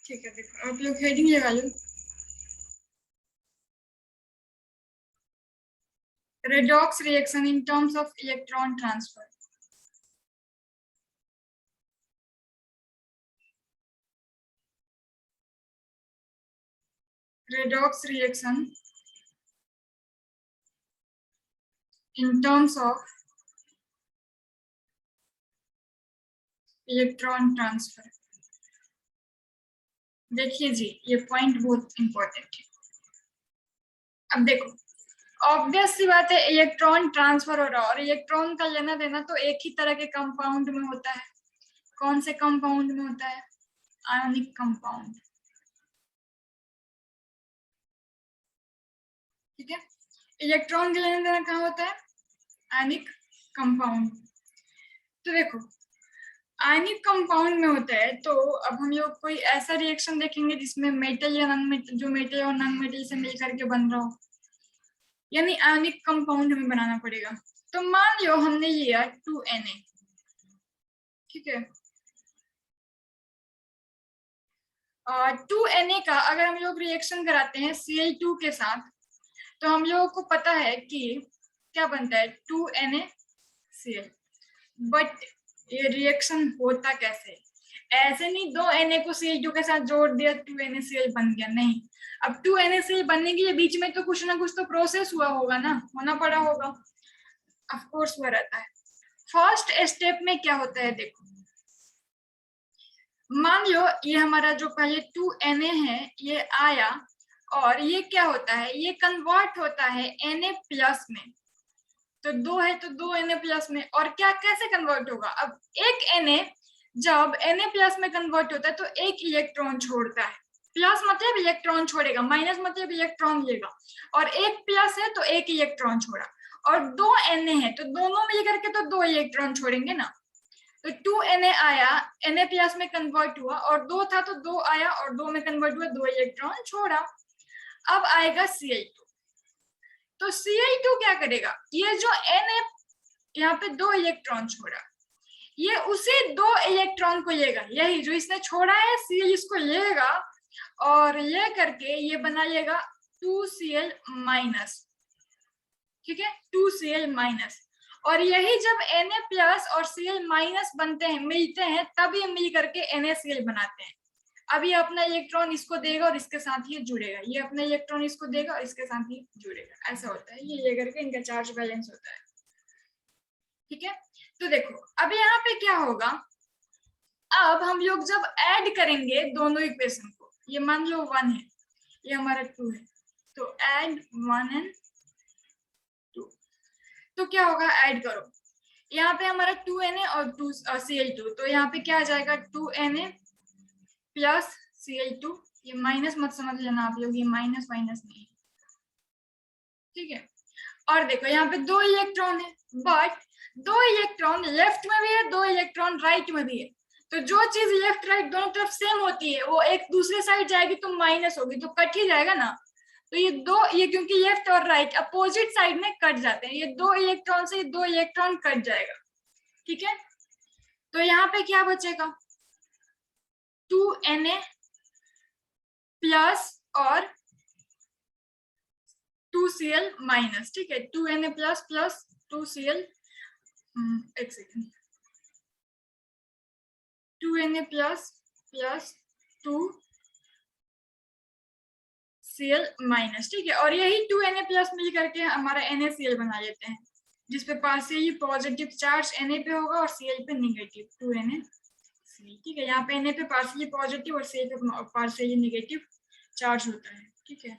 ठीक है, देखो आप लोग हेडिंग लगा लो। Redox reaction in terms of electron transfer. Redox reaction in terms of electron transfer. देखिए जी, ये पॉइंट बहुत इंपॉर्टेंट है। अब देखो, ऑब्वियस सी बात है, इलेक्ट्रॉन ट्रांसफर हो रहा है और इलेक्ट्रॉन का लेना देना तो एक ही तरह के कंपाउंड में होता है। कौन से कंपाउंड में होता है? Ionic compound. ठीक है, इलेक्ट्रॉन का लेना देना कहाँ होता है? Ionic compound. तो देखो, आयनिक कंपाउंड में होता है, तो अब हम लोग कोई ऐसा रिएक्शन देखेंगे जिसमें मेटल या नॉन मेटल, जो मेटल और नॉन मेटल से मिल करके बन रहा हो, यानी आयनिक कंपाउंड हमें बनाना पड़ेगा। तो मान लो हमने लिया 2Na। ठीक है, 2Na का अगर हम लोग रिएक्शन कराते हैं Cl2 के साथ, तो हम लोगों को पता है कि क्या बनता है, 2NaCl। बट ये रिएक्शन होता कैसे? ऐसे नहीं 2Na को Cl2 के साथ जोड़ दिया 2NaCl बन गया, नहीं। अब 2NaCl बनने के लिए बीच में तो कुछ ना कुछ तो प्रोसेस हुआ होगा ना, होना पड़ा होगा। ऑफ कोर्स हुआ रहता है। फर्स्ट स्टेप में क्या होता है, देखो मान लो ये हमारा जो पहले 2Na है ये आया, और ये क्या होता है, ये कन्वर्ट होता है Na+ में। तो 2 है तो 2Na+ में, और क्या कैसे कन्वर्ट होगा? अब एक Na जब Na+ में कन्वर्ट होता है तो एक इलेक्ट्रॉन छोड़ता है। प्लस मतलब इलेक्ट्रॉन छोड़ेगा, माइनस मतलब इलेक्ट्रॉन लेगा, और एक प्लस है तो एक इलेक्ट्रॉन छोड़ा, और 2Na है तो दोनों मिलकर के तो 2 इलेक्ट्रॉन छोड़ेंगे ना। तो 2Na आया, Na+ में कन्वर्ट हुआ, और 2 था तो 2 आया और 2 में कन्वर्ट हुआ, 2 इलेक्ट्रॉन छोड़ा। अब आएगा Cl2। तो Cl2 क्या करेगा, ये जो Na यहाँ पे 2 इलेक्ट्रॉन छोड़ा, ये उसी 2 इलेक्ट्रॉन को लेगा, यही जो इसने छोड़ा है Cl इसको लेगा, और ये करके ये बना लेगा 2Cl-। ठीक है, 2Cl-। और यही जब Na+ और Cl- बनते हैं, मिलते हैं, तब ये मिल करके NaCl बनाते हैं। अब ये अपना इलेक्ट्रॉन इसको देगा और इसके साथ ही जुड़ेगा, ये अपना इलेक्ट्रॉन इसको देगा और इसके साथ ही जुड़ेगा, ऐसा होता है। ये करके इनका चार्ज बैलेंस होता है। ठीक है, तो देखो अब यहाँ पे क्या होगा, अब हम लोग जब ऐड करेंगे दोनों इक्वेशन को, ये मान लो 1 है, ये हमारा 2 है, तो ऐड 1 and 2। तो क्या होगा, ऐड करो, यहाँ पे हमारा 2Na और 2Cl2, तो यहाँ पे क्या आ जाएगा, 2Na + Cl2। ये माइनस मत समझ लेना आप लोग, ये माइनस माइनस नहीं। ठीक है, और देखो यहाँ पे 2 इलेक्ट्रॉन है, बट 2 इलेक्ट्रॉन लेफ्ट में भी है, 2 इलेक्ट्रॉन राइट में भी है। तो जो चीज लेफ्ट राइट दोनों तरफ सेम होती है, वो एक दूसरे साइड जाएगी तो माइनस होगी, तो कट ही जाएगा ना। तो ये क्योंकि लेफ्ट और राइट अपोजिट साइड में कट जाते हैं, ये 2 इलेक्ट्रॉन से 2 इलेक्ट्रॉन कट जाएगा। ठीक है, तो यहाँ पे क्या बचेगा, 2Na+ और 2Cl-। ठीक है, 2Na+ + 2Cl, एक सेकेंड, 2Na+ + 2Cl-। ठीक है, और यही 2Na+ मिल करके हमारा NaCl बना लेते हैं, जिसपे पार्शियली पॉजिटिव चार्ज Na पे होगा और Cl पे निगेटिव 2NaCl। ठीक है, यहाँ पे Na पे पार्शियली पॉजिटिव और Cl पे पार्शियली निगेटिव चार्ज होता है। ठीक है,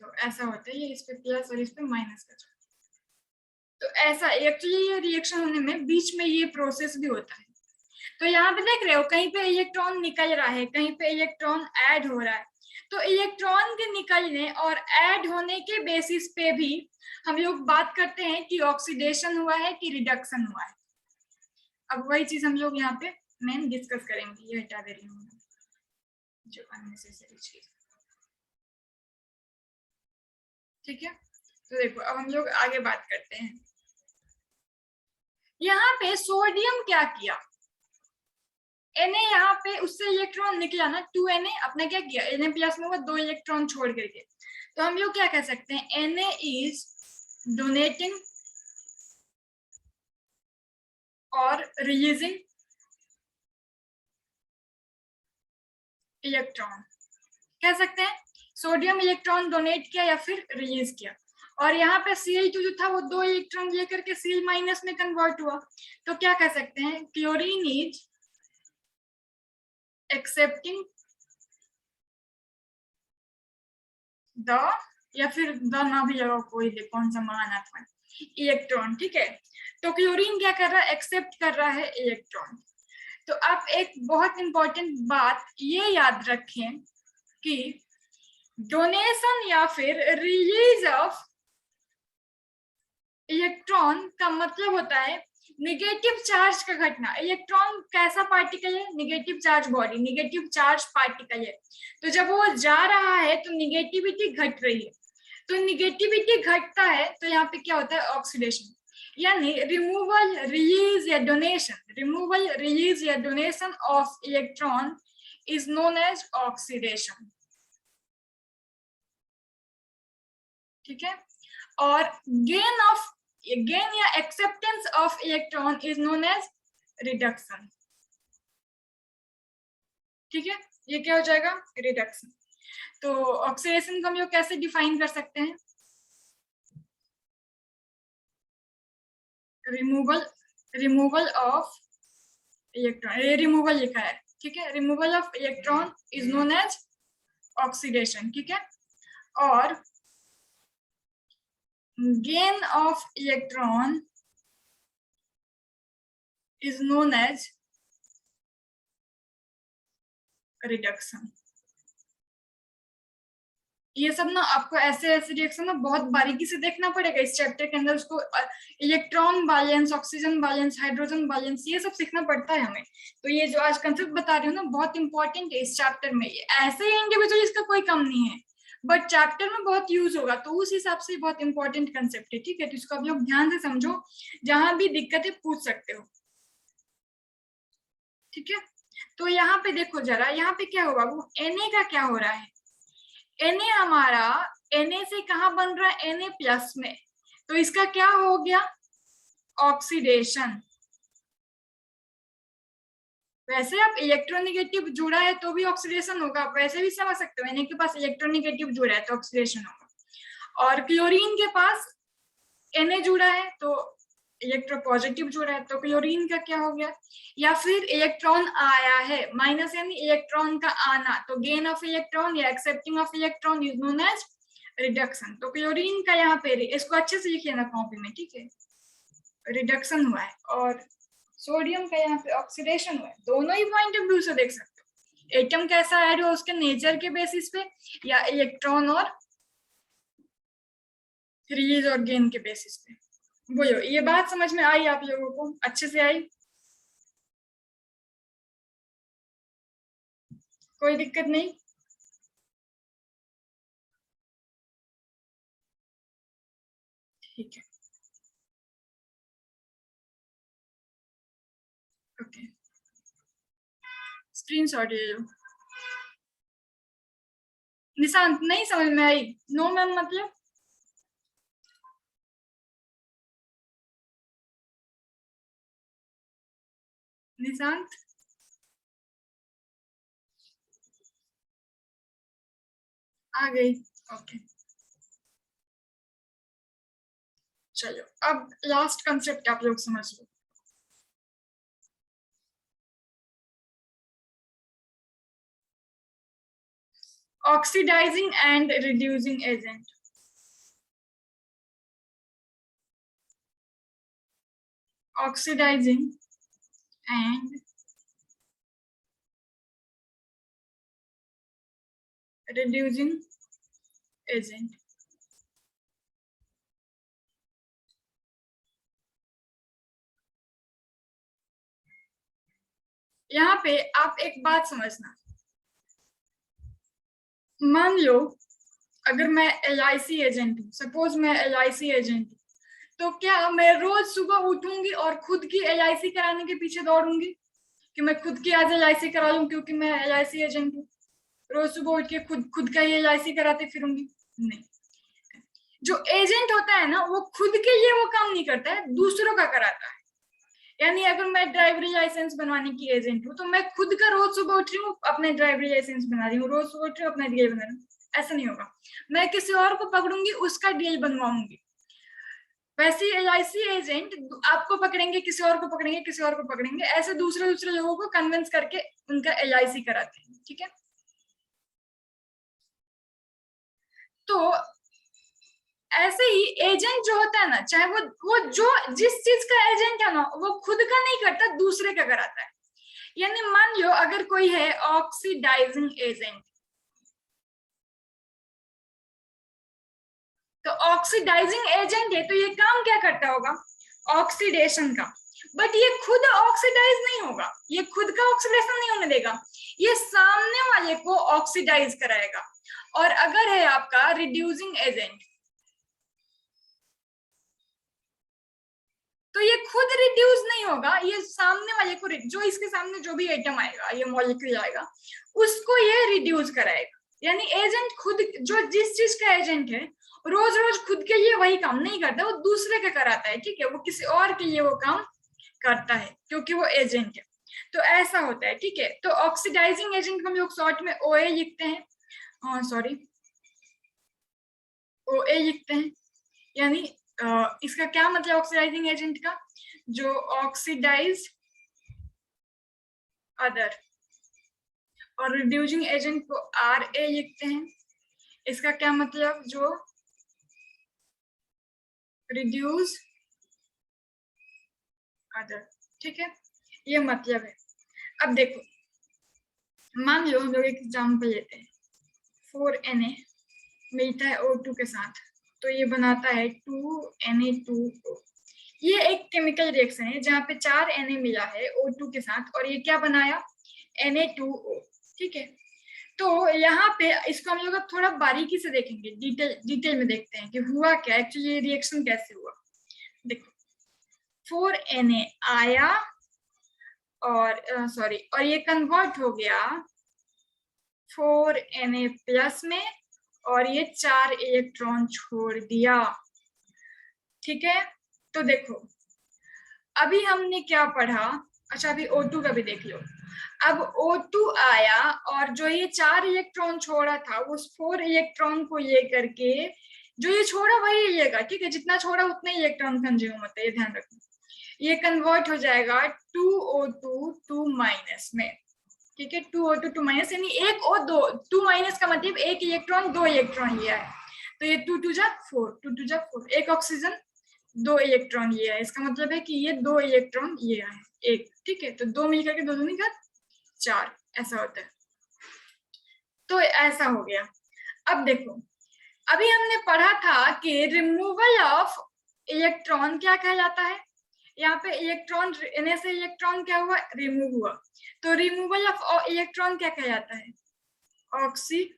तो ऐसा होता है, ये इस पे प्लस और इस पे माइनस का चार्ज। तो ऐसा एक्चुअली ये रिएक्शन होने में बीच में ये प्रोसेस भी होता है। तो यहाँ पे देख रहे हो, कहीं पे इलेक्ट्रॉन निकल रहा है, कहीं पे इलेक्ट्रॉन ऐड हो रहा है। तो इलेक्ट्रॉन के निकलने और ऐड होने के बेसिस पे भी हम लोग बात करते हैं कि ऑक्सीडेशन हुआ है कि रिडक्शन हुआ है। अब वही चीज हम लोग यहाँ पे मेन डिस्कस करेंगे। ये हटा दे रही हूँ जो अननेसेसरी चीज। ठीक है, तो देखो अब हम लोग आगे बात करते हैं। यहाँ पे सोडियम क्या किया, Na यहाँ पे उससे इलेक्ट्रॉन निकला ना 2Na, अपने क्या किया Na प्लस में वो 2 इलेक्ट्रॉन छोड़ करके, तो हम लोग क्या कह सकते हैं Na इज डोनेटिंग और रिलीजिंग इलेक्ट्रॉन, कह सकते हैं सोडियम इलेक्ट्रॉन डोनेट किया या फिर रिलीज किया। और यहाँ पे Cl2 जो था वो 2 इलेक्ट्रॉन लेकर के Cl माइनस में कन्वर्ट हुआ, तो क्या कह सकते हैं क्लोरीन इज एक्सेप्टिंग द, या फिर द ना भी लगा कोई भी, कौन सा महानात्मक इलेक्ट्रॉन, ठीक है। तो क्लोरीन क्या कर रहा है, एक्सेप्ट कर रहा है इलेक्ट्रॉन। तो आप एक बहुत इंपॉर्टेंट बात ये याद रखें कि डोनेशन या फिर रिलीज ऑफ इलेक्ट्रॉन का मतलब होता है निगेटिव चार्ज का घटना। इलेक्ट्रॉन कैसा पार्टिकल है, negative charge body, negative charge particle है। तो जब वो जा रहा है तो निगेटिविटी घट रही है, तो निगेटिविटी घटता है तो यहाँ पे क्या होता है ऑक्सीडेशन, यानी रिमूवल रिलीज या डोनेशन, रिमूवल रिलीज या donation of electron is known as oxidation, ठीक है। और गेन या acceptance of electron is known as reduction, ठीक है। ये क्या हो जाएगा रिडक्शन। तो ऑक्सीडेशन को हम लोग कैसे डिफाइन कर सकते हैं, रिमूवल ऑफ इलेक्ट्रॉन, ये रिमूवल लिखा है, ठीक है। Removal of electron is known as oxidation, ठीक है। और gain of electron is known as reduction. ये सब ना आपको ऐसे रिएक्शन ना बहुत बारीकी से देखना पड़ेगा इस चैप्टर के अंदर, उसको electron balance, oxygen balance, hydrogen balance, ये सब सीखना पड़ता है हमें। तो ये जो आज कंसेप्ट बता रही हूँ ना बहुत इंपॉर्टेंट है इस चैप्टर में, ऐसे ही इंडिविजुअल इसका कोई कम नहीं है, बट चैप्टर में बहुत यूज होगा, तो उस हिसाब से बहुत इंपॉर्टेंट कंसेप्ट है, ठीक है। तो इसको आप लोग ध्यान से समझो, जहां भी दिक्कत है पूछ सकते हो, ठीक है। तो यहाँ पे देखो जरा, यहाँ पे क्या होगा, वो Na का क्या हो रहा है, Na हमारा Na से कहाँ बन रहा है Na प्लस में, तो इसका क्या हो गया ऑक्सीडेशन। वैसे आप इलेक्ट्रोनेगेटिव जुड़ा है तो भी ऑक्सीडेशन होगा, आप वैसे भी समझ सकते हो Na के पास इलेक्ट्रोनेगेटिव जुड़ा है तो ऑक्सीडेशन होगा, और क्लोरीन के पास Na जुड़ा है तो इलेक्ट्रोपॉजिटिव जुड़ा है तो क्लोरीन का क्या हो गया, या फिर इलेक्ट्रॉन आया है माइनस यानी इलेक्ट्रॉन का आना, तो गेन ऑफ इलेक्ट्रॉन या accepting of electron is known as reduction. तो क्लोरीन का यहाँ पे इसको अच्छे से लिख लेना कॉपी में, ठीक है, रिडक्शन हुआ है, और सोडियम का यहाँ पे ऑक्सीडेशन हुआ है। दोनों ही पॉइंट ऑफ व्यू से देख सकते हो, एटम कैसा ऐड हुआ उसके नेचर के बेसिस पे, या इलेक्ट्रॉन और रिलीज और गेन के बेसिस पे। बोलो ये बात समझ में आई आप लोगों को, अच्छे से आई, कोई दिक्कत नहीं। ठीक है, ओके, स्क्रीनशॉट ले लो। निशांत नहीं समझ में आई, नो मैम मतलब निशांत आ गई, ओके। चलो अब लास्ट कंसेप्ट आप लोग समझ लो, oxidizing and reducing agent. Oxidizing and reducing agent. यहाँ पे आप एक बात समझना, मान लो अगर मैं LIC एजेंट हूँ, सपोज मैं LIC एजेंट हूँ, तो क्या मैं रोज सुबह उठूंगी और खुद की LIC कराने के पीछे दौड़ूंगी, कि मैं खुद की आज LIC करा लूं क्योंकि मैं LIC एजेंट हूँ, रोज सुबह उठ के खुद का ही LIC कराते फिरूंगी? नहीं। जो एजेंट होता है ना वो खुद के लिए वो काम नहीं करता है, दूसरों का कराता है। यानी अगर मैं ड्राइवरी लाइसेंस बनवाने की एजेंट हूँ तो मैं खुद का रोज सुबह उठ रही हूँ अपने ड्राइवरी लाइसेंस बना रही हूँ, रोज सुबह उठ रही हूँ अपना DL बना रही हूँ, ऐसा नहीं होगा। मैं किसी और को पकड़ूंगी उसका DL बनवाऊंगी। वैसे LIC एजेंट आपको पकड़ेंगे, किसी और को पकड़ेंगे, किसी और को पकड़ेंगे, ऐसे दूसरे दूसरे लोगों को कन्विंस करके उनका LIC कराते हैं। ठीक है, तो ऐसे ही एजेंट जो होता है ना, चाहे वो जो जिस चीज का एजेंट है ना वो खुद का नहीं करता, दूसरे का कराता है। यानी मान लो अगर कोई है ऑक्सीडाइजिंग एजेंट, तो ऑक्सीडाइजिंग एजेंट है तो ये काम क्या करता होगा? ऑक्सीडेशन का। बट ये खुद ऑक्सीडाइज नहीं होगा, ये खुद का ऑक्सीडेशन नहीं होने देगा, ये सामने वाले को ऑक्सीडाइज कराएगा। और अगर है आपका रिड्यूसिंग एजेंट, तो ये खुद रिड्यूस नहीं होगा, ये सामने वाले को, जो इसके सामने जो भी एटम आएगा, ये मॉलिक्यूल आएगा, उसको ये रिड्यूस कराएगा। यानी एजेंट खुद, जो जिस चीज का एजेंट है रोज रोज खुद के लिए वही काम नहीं करता, वो दूसरे का कराता है। ठीक है, वो किसी और के लिए वो काम करता है क्योंकि वो एजेंट है। तो ऐसा होता है। ठीक है, तो ऑक्सीडाइजिंग एजेंट हम लोग शॉर्ट में OA लिखते हैं, सॉरी OA लिखते हैं। यानी इसका क्या मतलब ऑक्सीडाइजिंग एजेंट का? जो ऑक्सीडाइज अदर। और रिड्यूसिंग एजेंट को RA लिखते हैं। इसका क्या मतलब? जो रिड्यूस अदर। ठीक है, ये मतलब है। अब देखो, मान लो हम लोग एक एग्जाम्पल लेते हैं, 4Na मिलता है O2 के साथ, तो ये बनाता है 2Na2O। ये एक केमिकल रिएक्शन है जहाँ पे 4 Na मिला है O2 के साथ और ये क्या बनाया? Na2O। ठीक है, तो यहाँ पे इसको हम लोग अब थोड़ा बारीकी से देखेंगे, डिटेल में देखते हैं कि हुआ क्या, एक्चुअली ये रिएक्शन कैसे हुआ। देखो, 4Na आया और और ये कन्वर्ट हो गया 4Na+ में और ये 4 इलेक्ट्रॉन छोड़ दिया। ठीक है, तो देखो अभी हमने क्या पढ़ा। अच्छा, अभी O2 का भी देख लो। अब O2 आया और जो ये 4 इलेक्ट्रॉन छोड़ा था उस 4 इलेक्ट्रॉन को लेकर के, जो ये छोड़ा वही लेगा। ठीक है, जितना छोड़ा उतना इलेक्ट्रॉन कंज्यूम होता है, ये ध्यान रखना। ये कन्वर्ट हो जाएगा 2O2 2- में। ठीक है, 2O2 2- यानी एक और दो, 2- का मतलब एक इलेक्ट्रॉन, 2 इलेक्ट्रॉन लिया है, तो ये 2 2 जा 4, 2 2 जा 4, एक ऑक्सीजन 2 इलेक्ट्रॉन लिया है, इसका मतलब है कि ये 2 इलेक्ट्रॉन लिया है एक। ठीक है, तो 2 मिलकर के 2 दूनी का 4, ऐसा होता है। तो ऐसा हो गया। अब देखो, अभी हमने पढ़ा था कि रिमूवल ऑफ इलेक्ट्रॉन क्या कहलाता है। यहाँ पे इलेक्ट्रॉन, Na से इलेक्ट्रॉन क्या हुआ? रिमूव हुआ। तो रिमूवल ऑफ इलेक्ट्रॉन क्या कहलाता है? ऑक्सीडेशन।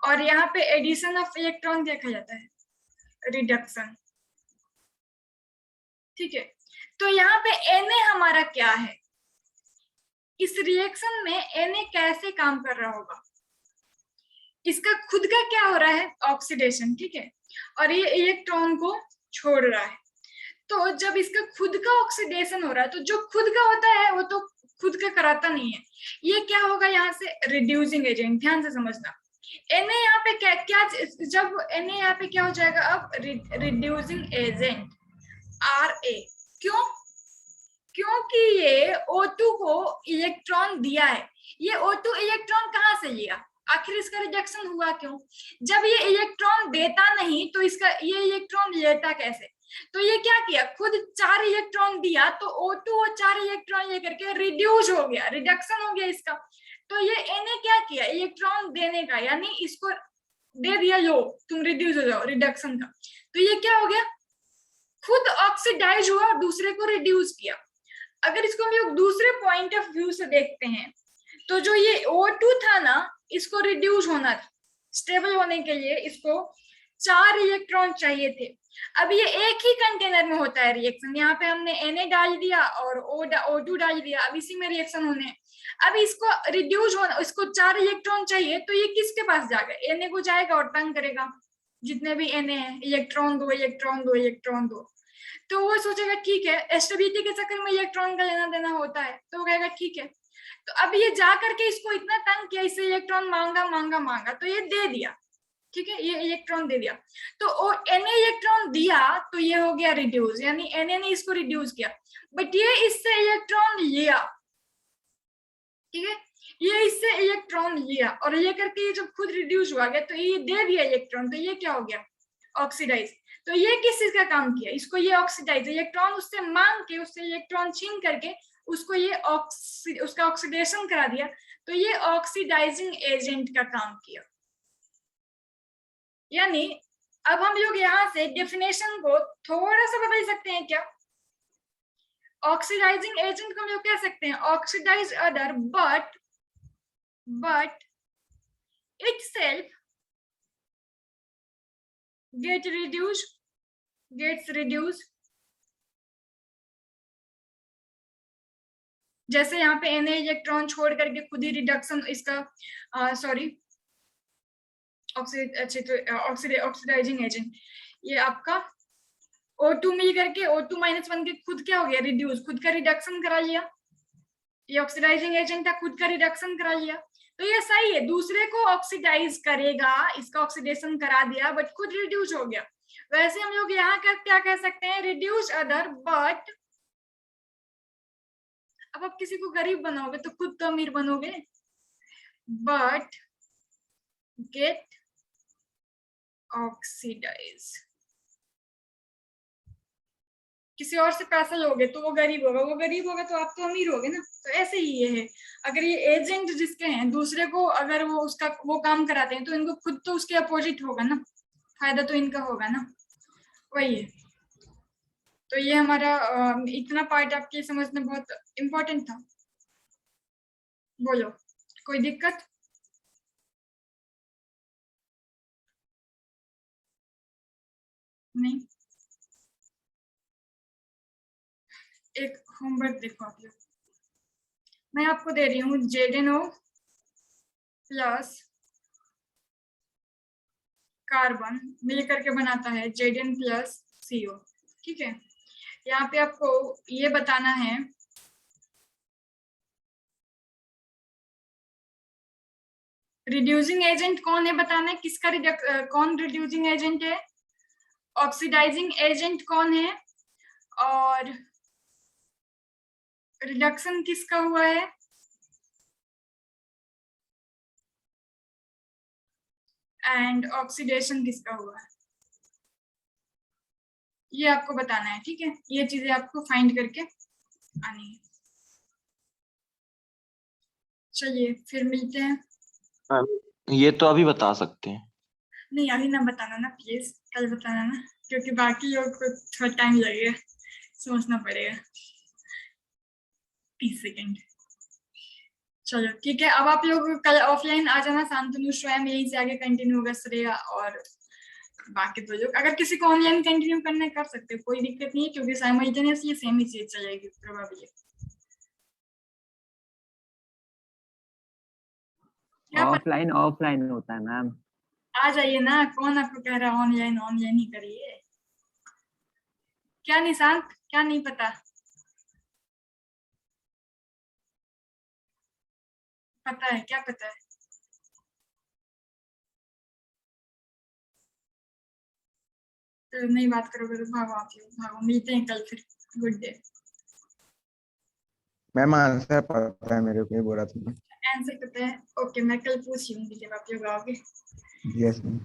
और यहाँ पे एडिशन ऑफ इलेक्ट्रॉन क्या कहलाता है? रिडक्शन। ठीक है, तो यहाँ पे Na हमारा क्या है? इस रिएक्शन में Na कैसे काम कर रहा होगा? इसका खुद का क्या हो रहा है? ऑक्सीडेशन। ठीक है, और ये इलेक्ट्रॉन को छोड़ रहा है। तो जब इसका खुद का ऑक्सीडेशन हो रहा है, तो जो खुद का होता है वो तो खुद का कराता नहीं है, ये क्या होगा यहाँ से? Reducing agent. ध्यान से समझना, Na यहाँ पे क्या क्या, जब Na यहाँ पे क्या हो जाएगा? अब रिड्यूसिंग एजेंट Ra। क्यों? क्योंकि ये O2 को इलेक्ट्रॉन दिया है। ये O2 इलेक्ट्रॉन कहाँ से लिया? आखिर इसका रिडक्शन हुआ क्यों? जब ये इलेक्ट्रॉन देता नहीं तो इसका ये इलेक्ट्रॉन लेता कैसे? तो ये क्या किया? खुद 4 इलेक्ट्रॉन दिया, तो O2 और 4 इलेक्ट्रॉन लेकर के रिड्यूस हो गया, रिडक्शन हो गया इसका। तो ये Na क्या किया? इलेक्ट्रॉन देने का, यानी इसको दे दिया, लो तुम रिड्यूस हो जाओ, रिडक्शन का। तो ये क्या हो गया? खुद ऑक्सीडाइज हुआ और दूसरे को रिड्यूस किया। अगर इसको हम लोग दूसरे पॉइंट ऑफ व्यू से देखते हैं, तो जो ये O2 था ना, इसको रिड्यूस होना था, स्टेबल होने के लिए इसको 4 इलेक्ट्रॉन चाहिए थे। अब ये एक ही कंटेनर में होता है रिएक्शन, यहाँ पे हमने Na डाल दिया और O2 डाल दिया, अब इसी में रिएक्शन होने। अब इसको रिड्यूस होना, इसको 4 इलेक्ट्रॉन चाहिए, तो ये किसके पास जाएगा? Na को जाएगा और तंग करेगा, जितने भी Na है, इलेक्ट्रॉन दो, इलेक्ट्रॉन दो, इलेक्ट्रॉन दो। तो वो सोचेगा ठीक है, स्टेबिलिटी के चक्कर में इलेक्ट्रॉन का लेना देना होता है, तो वो कहेगा ठीक है। तो अब ये जा करके इसको इतना तंग किया, इससे इलेक्ट्रॉन मांगा मांगा मांगा, तो ये दे दिया, ठीक है, ये इलेक्ट्रॉन दे दिया। तो Na इलेक्ट्रॉन दिया तो ये हो गया रिड्यूस, यानी Na ने इसको रिड्यूस किया, बट ये इससे इलेक्ट्रॉन लिया, ठीक है, ये इससे इलेक्ट्रॉन लिया और ये करके ये जब खुद रिड्यूस हुआ गया, तो ये दे दिया इलेक्ट्रॉन, तो ये क्या हो गया? ऑक्सीडाइज। तो ये किस चीज का काम किया? इसको ये ऑक्सीडाइज, इलेक्ट्रॉन उससे मांग के, उससे इलेक्ट्रॉन छीन करके उसको ये उसका ऑक्सीडेशन करा दिया, तो ये ऑक्सीडाइजिंग एजेंट का काम किया। यानी अब हम लोग यहाँ से डेफिनेशन को थोड़ा सा बदल सकते हैं क्या? ऑक्सीडाइजिंग एजेंट को हम लोग कह सकते हैं oxidise other but itself gets reduced। जैसे यहाँ पे Na इलेक्ट्रॉन छोड़ करके खुद ही रिडक्शन इसका सॉरी ऑक्सीडाइजिंग एजेंट, ये आपका O2 मिल करके O2 - 1 के खुद क्या हो गया? रिड्यूस, खुद का रिडक्शन करा लिया। ये ऑक्सीडाइजिंग एजेंट था, खुद का रिडक्शन करा लिया, तो ये सही है, दूसरे को ऑक्सीडाइज करेगा, इसका ऑक्सीडेशन करा दिया, बट खुद रिड्यूस हो गया। वैसे हम लोग यहाँ का क्या कह सकते हैं? Reduce other but. अब आप किसी को गरीब बनाओगे तो खुद तो अमीर बनोगे, बट गेट ऑक्सीडाइज। किसी और से पैसा लोगे तो वो गरीब होगा, वो गरीब होगा तो आप तो अमीर होगे ना। तो ऐसे ही ये है, अगर ये एजेंट जिसके हैं, दूसरे को अगर वो उसका वो काम कराते हैं, तो इनको खुद तो उसके अपोजिट होगा ना, फायदा तो इनका होगा ना, वही है। तो ये हमारा इतना पार्ट आपके समझना बहुत इम्पोर्टेंट था। बोलो, कोई दिक्कत? नहीं? एक होमवर्क देखो आप लोग, मैं आपको दे रही हूँ ZnO प्लस कार्बन मिलकर के बनाता है Zn प्लस CO, ठीक है। यहाँ पे आपको ये बताना है रिड्यूसिंग एजेंट कौन है, बताना है किसका कौन रिड्यूसिंग एजेंट है, ऑक्सीडाइजिंग एजेंट कौन है, और रिडक्शन किसका हुआ है, एंड ऑक्सीडेशन किसका हुआ है, ये आपको बताना है, ठीक है। ये चीजें आपको फाइंड करके आनी है। चलिए फिर मिलते हैं। ये तो अभी बता सकते हैं? नहीं अभी ना बताना ना प्लीज, कल बताना ना, क्योंकि बाकी लोग को थोड़ा टाइम लगेगा, सोचना पड़ेगा। 30 सेकेंड। चलो ठीक है, अब आप लोग कल ऑफलाइन आ जाना, शांतनु स्वयं यहीं से आगे कंटिन्यू होगा, श्रेया और बाकी दो लोग। अगर किसी को ऑनलाइन कंटिन्यू करना है कर सकते हो, कोई दिक्कत नहीं है, क्योंकि साइमल्टेनियसली सेम ही चीज चलेगी प्रोबेबली। ऑफलाइन होता है मैम। आ जाइए ना, कौन आपको कह रहा है ऑनलाइन ऑनलाइन ही करिए। क्या निशांत, क्या नहीं पता? पता है, क्या पता है? तो नहीं बात करोगे तो भागो आप लोग, भागो, मिलते हैं कल फिर। Good day. मैम आंसर पता है मेरे को, ये बोला था। आंसर पता है? ओके, मैं कल पूछ लूंगी जब आप लोग आओगे। Yes ma'am.